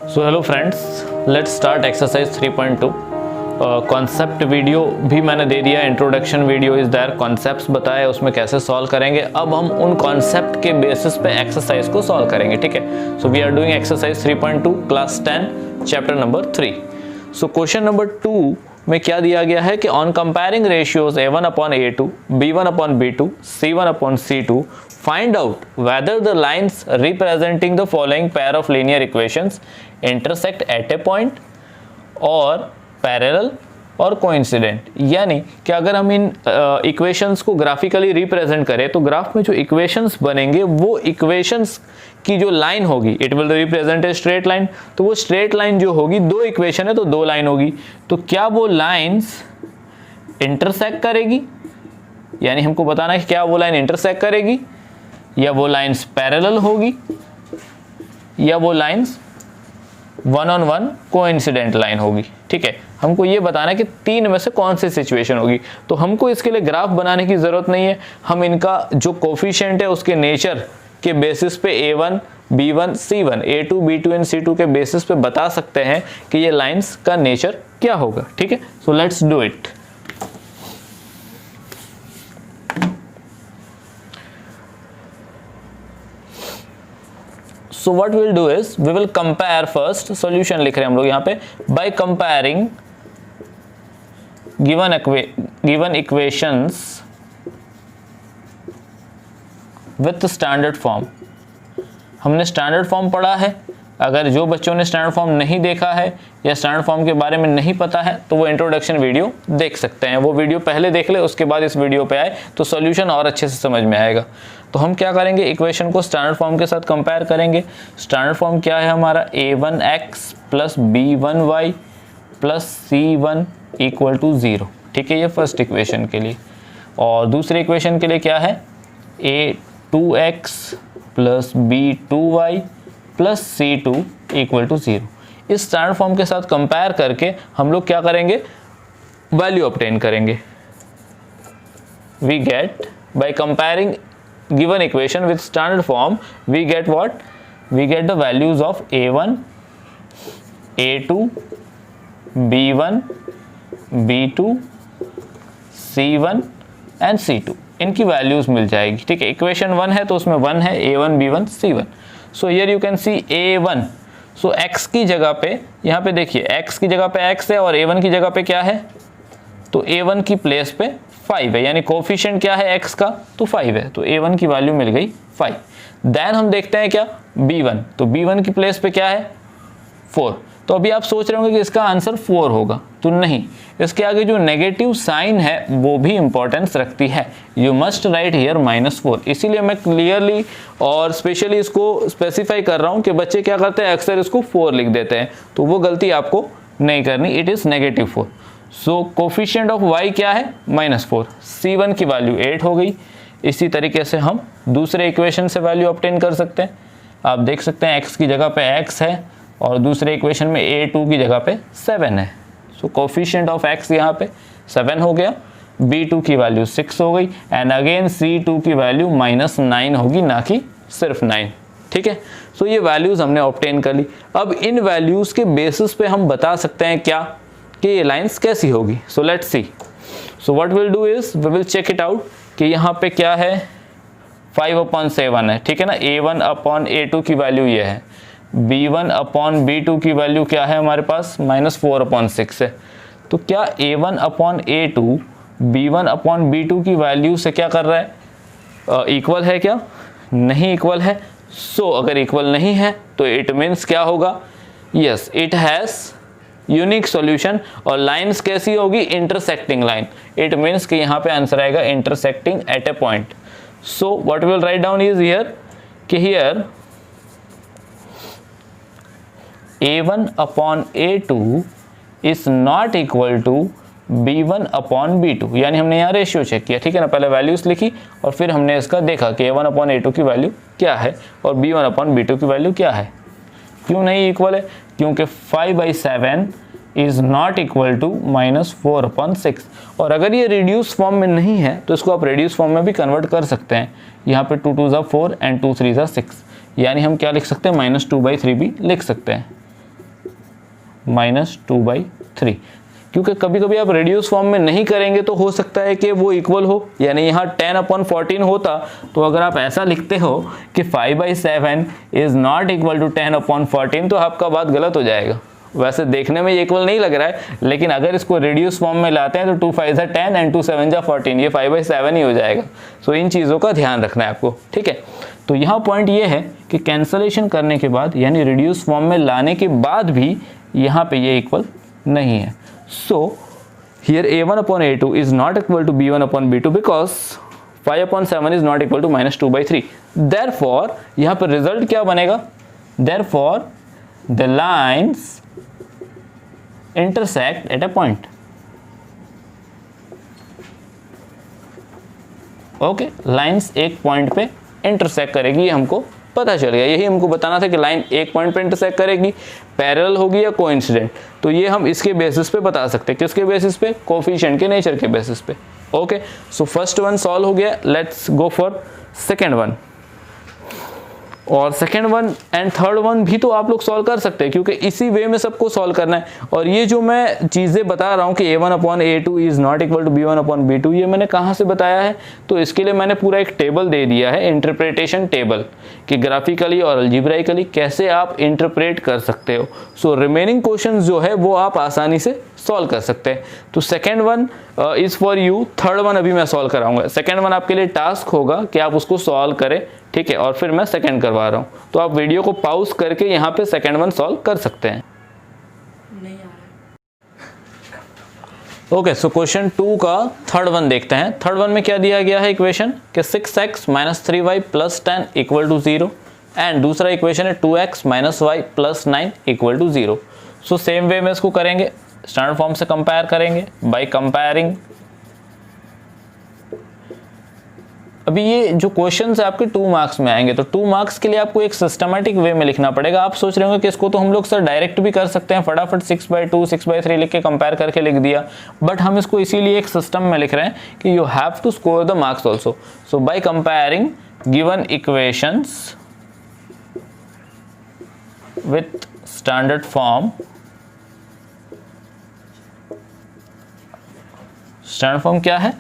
So hello friends, let's start exercise 3.2। Concept video भी मैंने दे दिया, introduction video is there, concepts बताए उसमें कैसे सॉल्व करेंगे। अब हम उन कॉन्सेप्ट के बेसिस पे एक्सरसाइज को सॉल्व करेंगे, ठीक है। So we are doing exercise 3.2 class 10 chapter number 3। So question number 2 में क्या दिया गया है कि on comparing ratios a1 upon a2, b1 upon b2, c1 upon c2, find out whether the lines representing the following pair of linear equations intersect at a point or parallel और coincident. यानी कि अगर हम इन equations को graphically represent करें तो graph में जो इक्वेशंस बनेंगे वो इक्वेशंस की जो लाइन होगी, it will represent a straight line. तो वो स्ट्रेट लाइन जो होगी, दो इक्वेशन है तो दो लाइन होगी, तो क्या वो लाइंस इंटरसेक्ट करेगी, यानी हमको बताना है कि क्या वो लाइन इंटरसेक्ट करेगी, या वो लाइंस पैरेलल होगी, या वो lines one on one coincident line होगी, ठीक है। हमको ये बताना है कि तीन में से कौन सी सिचुएशन होगी। तो हमको इसके लिए ग्राफ बनाने की जरूरत नहीं है, हम इनका जो कोफिशिएंट है उसके नेचर के बेसिस पे a1, b1, c1, a2, b2 and c2 के बेसिस पे बता सकते हैं कि ये लाइंस का नेचर क्या होगा, ठीक है। So let's do it. So what we'll do is we will compare first, solution लिख रहे हैं हम लोग यहाँ पे, by comparing given equations with standard form। हमने स्टैंडर्ड फॉर्म पढ़ा है, अगर जो बच्चों ने स्टैंडर्ड फॉर्म नहीं देखा है या स्टैंडर्ड फॉर्म के बारे में नहीं पता है तो वो इंट्रोडक्शन वीडियो देख सकते हैं। वो वीडियो पहले देख ले, उसके बाद इस वीडियो पे आए तो सॉल्यूशन और अच्छे से समझ में आएगा। तो हम क्या करेंगे, इक्वेशन को स्टैंडर्ड फॉर्म के साथ कंपेयर करेंगे। स्टैंडर्ड फॉर्म क्या है हमारा, a1x plus b1y plus c1 equal to 0, ठीक है, ये फर्स्ट इक्वेशन के लिए। और दूसरे इक्वेशन के लिए क्या है, a2x plus b2y plus c2 equal to 0। इस स्टैंडर्ड फॉर्म के साथ कंपेयर करके हम लोग क्या करेंगे, वैल्यू ऑब्टेन करेंगे। We get by comparing given equation with standard form, we get what? We get the values of a1, a2, b1, b2, c1 and c2, इनकी वैल्यूज मिल जाएगी, ठीक है। इक्वेशन 1 है तो उसमें 1 है, a1, b1, c1। So here you can see a1, so x की जगह पे, यहाँ पे देखिए x की जगह पे x है और a1 की जगह पे क्या है, तो a1 की प्लेस पे 5 है, यानी कोफिशिएंट क्या है x का, तो 5 है, तो a1 की वैल्यू मिल गई 5। देन हम देखते हैं क्या, b1, तो b1 की प्लेस पे क्या है 4। तो अभी आप सोच रहे होंगे कि इसका आंसर 4 होगा, तो नहीं, इसके आगे जो नेगेटिव साइन है वो भी इंपॉर्टेंस रखती है। You must write here -4। इसीलिए मैं क्लियरली और स्पेशली इसको स्पेसिफाई कर रहा हूँ कि बच्चे क्या करते हैं, अक्सर इसको 4 लिख देते हैं, तो वो गलती आपको नहीं करनी, it is -4। So coefficient of y क्या है, -4। c1 की वैल्यू 8 हो गई। इसी तरीके से हम दूसरे इक्वेशन से वैल्यू ऑब्टेन कर सकते हैं। आप देख सकते हैं x की जगह पे x है और दूसरे इक्वेशन में a2 की जगह पे 7 है। सो कोफिशिएंट ऑफ x यहाँ पे 7 हो गया, b2 की वैल्यू 6 हो गई एंड अगेन c2 की वैल्यू -9 होगी, ना कि सिर्फ 9, ठीक है। सो ये वैल्यूज हमने ऑब्टेन कर ली। अब इन वैल्यूज के बेसिस पे हम बता सकते हैं क्या, कि ये लाइंस कैसी होगी। So let's see. So what will do is we will check it out कि यहाँ पे क्या है, 5/7 है, ठीक है ना। a1 अपॉन a2 की वैल्यू ये है, b1 अपॉन b2 की वैल्यू क्या है हमारे पास, -4/6 है। तो क्या a1 upon a2 b1 upon b2 की वैल्यू से क्या कर रहा है, इक्वल है क्या, नहीं इक्वल है। सो अगर इक्वल नहीं है तो इट मीन्स क्या होगा, yes it has unique solution. और लाइंस कैसी होगी, इंटरसेक्टिंग लाइन, इट मीन्स कि यहाँ पे आंसर आएगा intersecting at a point. So what will write down is here कि here a1 upon a2 is not equal to b1 upon b2, यानी हमने यहाँ रेशियो चेक किया, ठीक है ना। पहले वैल्यूज लिखी और फिर हमने इसका देखा कि a1 अपॉन a2 की वैल्यू क्या है और b1 अपॉन b2 की वैल्यू क्या है। क्यों नहीं इक्वल है, क्योंकि 5/7 इज नॉट इक्वल टू -4/6। और अगर ये रिड्यूस फॉर्म में नहीं है तो इसको आप रिड्यूस फॉर्म में भी कन्वर्ट कर सकते हैं। यहाँ पे 2 2 4 एंड 2 3 6, यानी हम क्या लिख सकते हैं, -2/3 भी लिख सकते हैं। -2/3, क्योंकि कभी कभी आप रिड्यूस फॉर्म में नहीं करेंगे तो हो सकता है कि वो इक्वल हो, यानी यहाँ 10/14 होता तो अगर आप ऐसा लिखते हो कि 5/7 इज नॉट इक्वल टू 10/14 तो आपका बात गलत हो जाएगा। वैसे देखने में ये इक्वल नहीं लग रहा है, लेकिन अगर इसको रिड्यूस फॉर्म में लाते हैं तो 2 5 10 एंड 2 7 14, ये 5/7 ही हो जाएगा। सो इन चीज़ों का ध्यान रखना है आपको, ठीक है। तो यहाँ पॉइंट ये है कि कैंसलेशन करने के बाद यानी रिड्यूस फॉर्म में लाने के बाद भी यहाँ पे ये इक्वल नहीं है। So here a1/a2 is not equal to b1/b2 because 5/7 is not equal to -2/3। Therefore यहाँ पर रिजल्ट क्या बनेगा, therefore the lines intersect at a point। Okay, lines एक पॉइंट पे इंटरसेक्ट करेगी, ये हमको पता चल गया। यही हमको बताना था कि लाइन एक पॉइंट पे इंटरसेक्ट करेगी, पैरेलल होगी या कोइंसिडेंट। तो ये हम इसके बेसिस पे बता सकते हैं। किसके बेसिस पे? कोफिशिएंट के नेचर के बेसिस पे। Okay, so first one solve हो गया। Let's go for second one. और second one and third one भी तो आप लोग सॉल्व कर सकते हैं, क्योंकि इसी वे में सबको सॉल्व करना है। और ये जो मैं चीज़ें बता रहा हूँ कि a1/a2 is not equal to b1/b2, ये मैंने कहाँ से बताया है? तो इसके लिए मैंने पूरा एक टेबल दे दिया है, इंटरप्रिटेशन टेबल, कि ग्राफिकली और अलजेब्राइकली कैसे आप इंटरप्रेट कर सकते हो। सो रिमेनिंग क्वेश्चन जो है वो आप आसानी से सॉल्व कर सकते हैं। तो second one is for you, third one अभी मैं सॉल्व कराऊंगा। सेकेंड वन आपके लिए टास्क होगा कि आप उसको सॉल्व करें, ठीक है, और फिर मैं सेकेंड करवा रहा हूँ। तो आप वीडियो को पॉज करके यहाँ पे सेकेंड वन सॉल्व कर सकते हैं। ओके, सो क्वेश्चन 2 का थर्ड वन देखते हैं। थर्ड वन में क्या दिया गया है इक्वेशन कि 6x - 3y + 10 = 0 एंड दूसरा इक्वेशन है 2x - y + 9 = 0। So same way में इसको करेंगे, स्टैंडर्ड फॉर्म से कंपेयर करेंगे बाय कंपेयरिंग। अभी ये जो क्वेश्चंस है आपके 2 मार्क्स में आएंगे, तो 2 मार्क्स के लिए आपको एक सिस्टमैटिक वे में लिखना पड़ेगा। आप सोच रहे होंगे कि इसको तो हम लोग सर डायरेक्ट भी कर सकते हैं, फटाफट 6/2 6/3 लिख के कंपेयर करके लिख दिया, बट हम इसको इसीलिए एक सिस्टम में लिख रहे हैं कि you have to score the marks also. So by comparing given equations with standard form, standard form क्या है?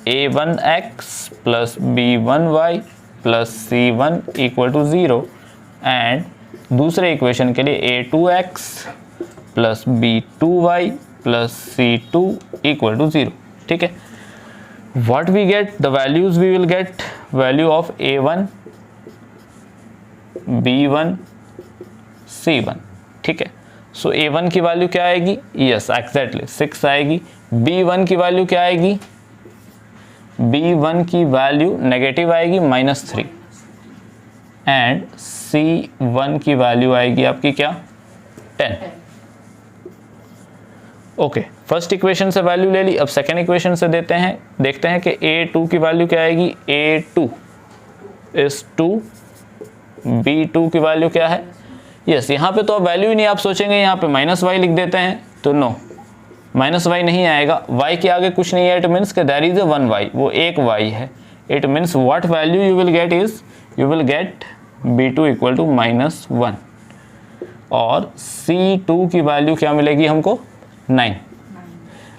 a1x + b1y + c1 = 0 एंड दूसरे इक्वेशन के लिए a2x + b2y + c2 = 0, ठीक है। what we get, the values we will get value of a1 b1 c1, ठीक है। सो a1 की वैल्यू क्या आएगी? यस एग्जैक्टली 6 आएगी। b1 की वैल्यू क्या आएगी? b1 की वैल्यू नेगेटिव आएगी -3 एंड c1 की वैल्यू आएगी आपकी क्या? 10। ओके, फर्स्ट इक्वेशन से वैल्यू ले ली, अब सेकेंड इक्वेशन से देते हैं, देखते हैं कि a2 की वैल्यू क्या आएगी? a2 is 2, b2 की वैल्यू क्या है? यस, यहाँ पे तो अब वैल्यू ही नहीं, आप सोचेंगे यहाँ पे -y लिख देते हैं, तो नो, -y नहीं आएगा। y के आगे कुछ नहीं है, इट मीन्स कि देयर इज अ 1y, वो एक y है। It means what value you will get is, you will get b2 = -1 और c2 की वैल्यू क्या मिलेगी हमको? 9।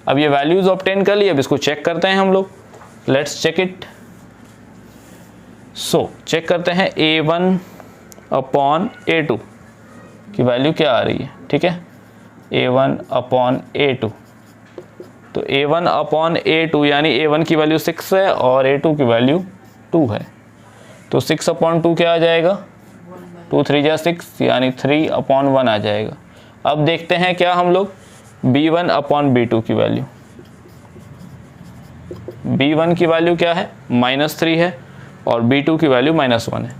अब ये वैल्यूज ऑब्टेन कर ली, अब इसको चेक करते हैं हम लोग। Let's check it. So check करते हैं a1/a2 की वैल्यू क्या आ रही है, ठीक है। a1/a2, तो a1/a2 यानी a1 की वैल्यू 6 है और a2 की वैल्यू 2 है, तो 6/2 क्या आ जाएगा? 2 3 जा 6 यानी 3/1 आ जाएगा। अब देखते हैं क्या हम लोग b1/b2 की वैल्यू। b1 की वैल्यू क्या है? -3 है और b2 की वैल्यू -1 है।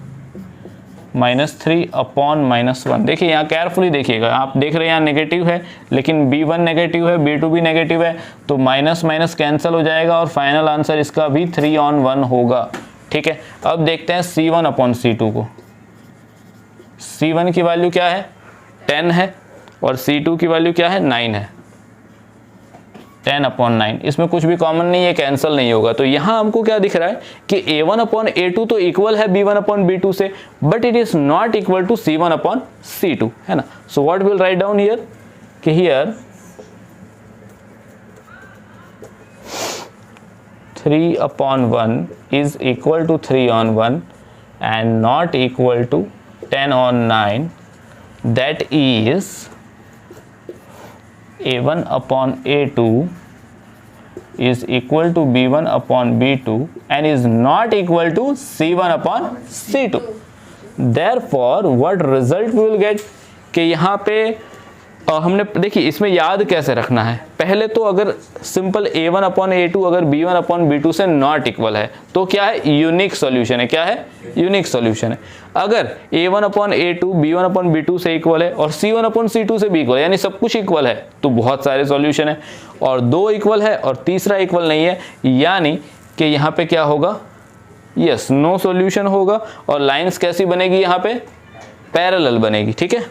-3/-1। देखिए यहाँ केयरफुली देखिएगा, आप देख रहे हैं यहाँ नेगेटिव है, लेकिन b1 नेगेटिव है, b2 भी नेगेटिव है, तो माइनस माइनस कैंसिल हो जाएगा और फाइनल आंसर इसका भी 3/1 होगा, ठीक है। अब देखते हैं c1/c2 को। c1 की वैल्यू क्या है? 10 है और c2 की वैल्यू क्या है? 9 है। 10/9, इसमें कुछ भी कॉमन नहीं है, कैंसिल नहीं होगा। तो यहाँ हमको क्या दिख रहा है कि a1/a2 तो इक्वल है b1/b2 से, but it is not equal to c1/c2, है ना। So what will write down here? कि here 3/1 is equal to 3/1 and not equal to 10/9, that is A1/A2 is equal to B1/B2 and is not equal to C1/C2. Therefore what result we will get कि यहाँ पे हमने देखिए इसमें याद कैसे रखना है। पहले तो अगर सिंपल A1/A2 अगर B1/B2 से नॉट इक्वल है तो क्या है, यूनिक सॉल्यूशन है। क्या है, यूनिक सॉल्यूशन है। अगर A1/A2 B1/B2 से इक्वल है और C1/C2 से भी इक्वल है, यानी सब कुछ इक्वल है, तो बहुत सारे सॉल्यूशन है। और दो इक्वल है और तीसरा इक्वल नहीं है, यानी कि यहाँ पे क्या होगा, यस, नो सॉल्यूशन होगा। और लाइंस कैसी बनेगी, यहाँ पे पैरेलल बनेगी। ठीक है,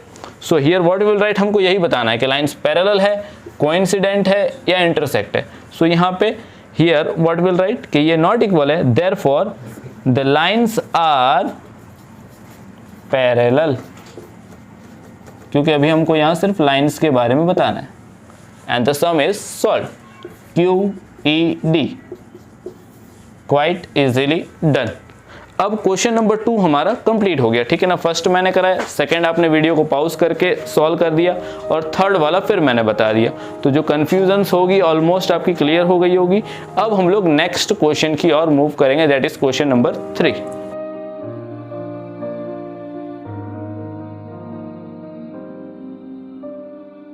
so here what will right, हमको यही बताना है कि लाइंस पैरेलल है, कोइंसिडेंट है या इंटरसेक्ट है। सो यहाँ पे हियर व्हाट विल राइट कि ये नॉट इक्वल है, therefore the lines are parallel, क्योंकि अभी हमको यहाँ सिर्फ लाइंस के बारे में बताना है। And the some is solve, QED, quite easily done. अब क्वेश्चन नंबर 2 हमारा कंप्लीट हो गया। ठीक है ना, फर्स्ट मैंने कराया, सेकंड आपने वीडियो को पॉज करके सॉल्व कर दिया और थर्ड वाला फिर मैंने बता दिया। तो जो कंफ्यूजन्स होगी ऑलमोस्ट आपकी क्लियर हो गई होगी। अब हम लोग नेक्स्ट क्वेश्चन की ओर मूव करेंगे, दैट इज क्वेश्चन नंबर 3।